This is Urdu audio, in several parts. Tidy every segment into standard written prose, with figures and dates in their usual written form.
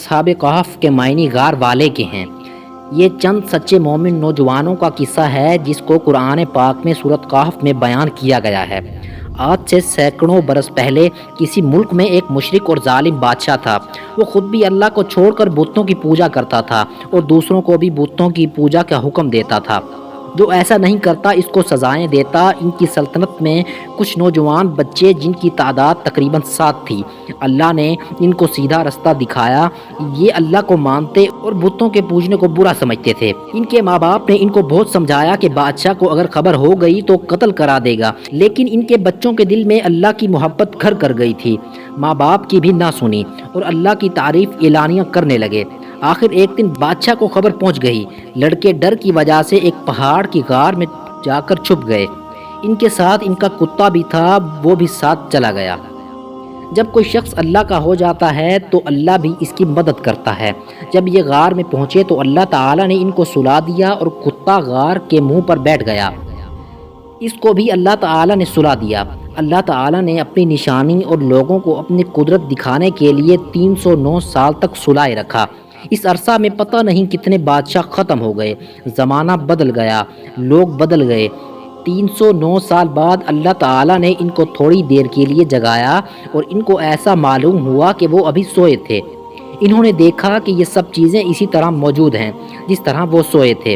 اصحاب کہف کے معنی غار والے کے ہیں۔ یہ چند سچے مومن نوجوانوں کا قصہ ہے جس کو قرآن پاک میں سورۃ کہف میں بیان کیا گیا ہے۔ آج سے سینکڑوں برس پہلے کسی ملک میں ایک مشرک اور ظالم بادشاہ تھا۔ وہ خود بھی اللہ کو چھوڑ کر بتوں کی پوجا کرتا تھا اور دوسروں کو بھی بتوں کی پوجا کا حکم دیتا تھا۔ جو ایسا نہیں کرتا اس کو سزائیں دیتا۔ ان کی سلطنت میں کچھ نوجوان بچے جن کی تعداد تقریباً 7 تھی۔ اللہ نے ان کو سیدھا رستہ دکھایا۔ یہ اللہ کو مانتے اور بتوں کے پوجنے کو برا سمجھتے تھے۔ ان کے ماں باپ نے ان کو بہت سمجھایا کہ بادشاہ کو اگر خبر ہو گئی تو قتل کرا دے گا، لیکن ان کے بچوں کے دل میں اللہ کی محبت گھر کر گئی تھی۔ ماں باپ کی بھی نہ سنی اور اللہ کی تعریف اعلانیہ کرنے لگے۔ آخر ایک دن بادشاہ کو خبر پہنچ گئی۔ لڑکے ڈر کی وجہ سے ایک پہاڑ کی غار میں جا کر چھپ گئے۔ ان کے ساتھ ان کا کتا بھی تھا، وہ بھی ساتھ چلا گیا۔ جب کوئی شخص اللہ کا ہو جاتا ہے تو اللہ بھی اس کی مدد کرتا ہے۔ جب یہ غار میں پہنچے تو اللہ تعالیٰ نے ان کو سلا دیا اور کتا غار کے منہ پر بیٹھ گیا۔ اس کو بھی اللہ تعالیٰ نے سلا دیا۔ اللہ تعالیٰ نے اپنی نشانی اور لوگوں کو اپنی قدرت دکھانے کے لیے 309 سال تک سلائے رکھا۔ اس عرصہ میں پتہ نہیں کتنے بادشاہ ختم ہو گئے، زمانہ بدل گیا، لوگ بدل گئے۔ 309 سال بعد اللہ تعالیٰ نے ان کو تھوڑی دیر کے لیے جگایا اور ان کو ایسا معلوم ہوا کہ وہ ابھی سوئے تھے۔ انہوں نے دیکھا کہ یہ سب چیزیں اسی طرح موجود ہیں جس طرح وہ سوئے تھے۔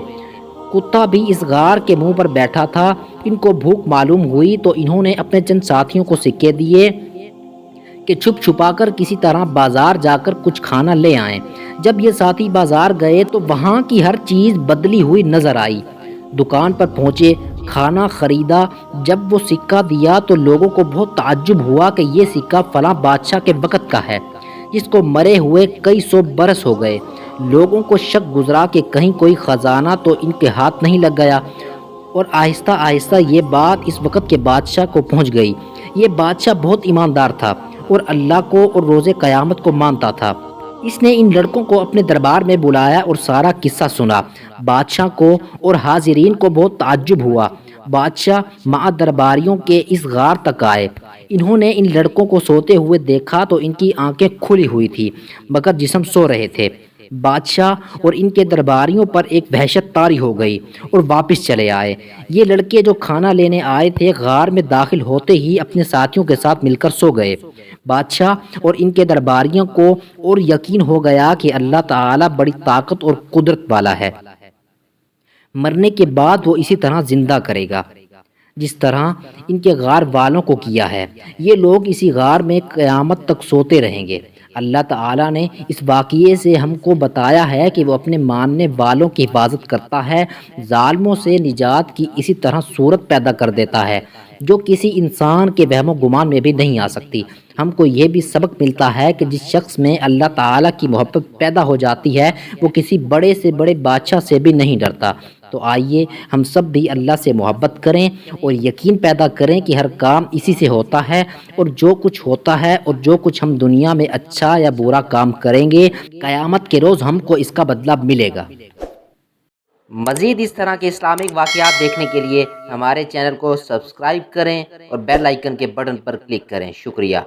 کتا بھی اس غار کے منہ پر بیٹھا تھا۔ ان کو بھوک معلوم ہوئی تو انہوں نے اپنے چند ساتھیوں کو سکے دیے کہ چھپ چھپا کر کسی طرح بازار جا کر کچھ کھانا لے آئیں۔ جب یہ ساتھی بازار گئے تو وہاں کی ہر چیز بدلی ہوئی نظر آئی۔ دکان پر پہنچے، کھانا خریدا۔ جب وہ سکہ دیا تو لوگوں کو بہت تعجب ہوا کہ یہ سکہ فلاں بادشاہ کے وقت کا ہے جس کو مرے ہوئے کئی 100 برس ہو گئے۔ لوگوں کو شک گزرا کہ کہیں کوئی خزانہ تو ان کے ہاتھ نہیں لگ گیا، اور آہستہ آہستہ یہ بات اس وقت کے بادشاہ کو پہنچ گئی۔ یہ بادشاہ بہت ایماندار تھا اور اللہ کو اور روز قیامت کو مانتا تھا۔ اس نے ان لڑکوں کو اپنے دربار میں بلایا اور سارا قصہ سنا۔ بادشاہ کو اور حاضرین کو بہت تعجب ہوا۔ بادشاہ مع درباریوں کے اس غار تک آئے۔ انہوں نے ان لڑکوں کو سوتے ہوئے دیکھا تو ان کی آنکھیں کھلی ہوئی تھی مگر جسم سو رہے تھے۔ بادشاہ اور ان کے درباریوں پر ایک وحشت طاری ہو گئی اور واپس چلے آئے۔ یہ لڑکے جو کھانا لینے آئے تھے غار میں داخل ہوتے ہی اپنے ساتھیوں کے ساتھ مل کر سو گئے۔ بادشاہ اور ان کے درباریوں کو اور یقین ہو گیا کہ اللہ تعالیٰ بڑی طاقت اور قدرت والا ہے۔ مرنے کے بعد وہ اسی طرح زندہ کرے گا جس طرح ان کے غار والوں کو کیا ہے۔ یہ لوگ اسی غار میں قیامت تک سوتے رہیں گے۔ اللہ تعالیٰ نے اس واقعے سے ہم کو بتایا ہے کہ وہ اپنے ماننے والوں کی حفاظت کرتا ہے، ظالموں سے نجات کی اسی طرح صورت پیدا کر دیتا ہے جو کسی انسان کے وہم و گمان میں بھی نہیں آ سکتی۔ ہم کو یہ بھی سبق ملتا ہے کہ جس شخص میں اللہ تعالیٰ کی محبت پیدا ہو جاتی ہے وہ کسی بڑے سے بڑے بادشاہ سے بھی نہیں ڈرتا۔ تو آئیے ہم سب بھی اللہ سے محبت کریں اور یقین پیدا کریں کہ ہر کام اسی سے ہوتا ہے، اور جو کچھ ہوتا ہے اور جو کچھ ہم دنیا میں اچھا یا برا کام کریں گے قیامت کے روز ہم کو اس کا بدلہ ملے گا۔ مزید اس طرح کے اسلامک واقعات دیکھنے کے لیے ہمارے چینل کو سبسکرائب کریں اور بیل آئیکن کے بٹن پر کلک کریں۔ شکریہ۔